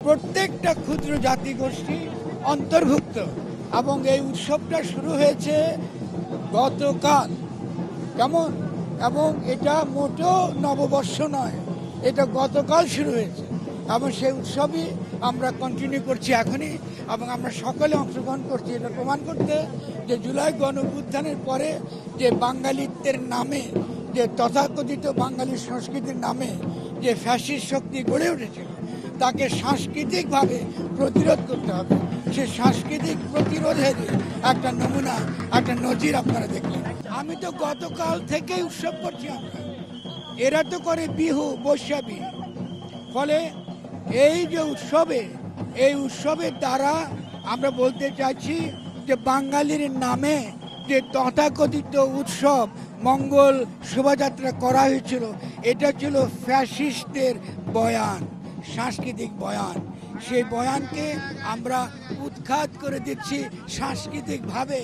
প্রত্যেকটা ক্ষুদ্র জাতিগোষ্ঠী অন্তর্ভুক্ত এবং এই উৎসবটা শুরু হয়েছে গতকাল। কেমন? এবং এটা মোটেও নববর্ষ নয়, এটা গতকাল শুরু হয়েছে এবং সেই উৎসবই আমরা কন্টিনিউ করছি এখনই, এবং আমরা সকলে অংশগ্রহণ করছি এটা প্রমাণ করতে যে জুলাই গণঅভ্যুত্থানের পরে যে বাঙালিত্বের নামে, যে তথাকথিত বাঙালি সংস্কৃতির নামে যে ফ্যাসিস্ট শক্তি গড়ে উঠেছিল, তাকে সাংস্কৃতিকভাবে প্রতিরোধ করতে হবে। সে সাংস্কৃতিক প্রতিরোধের একটা নমুনা, একটা নজির আপনারা দেখলেন। আমি তো গতকাল থেকেই উৎসব করছি আমরা, এরা তো করে বিহু বৈশাখী। ফলে এই যে এই উৎসবের দ্বারা আমরা বলতে চাইছি যে বাঙালির নামে যে তথাকথিত উৎসব মঙ্গল শোভাযাত্রা করা হয়েছিল, এটা ছিল ফ্যাসিস্টদের বয়ান, সাংস্কৃতিক বয়ান। সেই বয়ানকে আমরা উৎখাত করে দিচ্ছি সাংস্কৃতিকভাবে।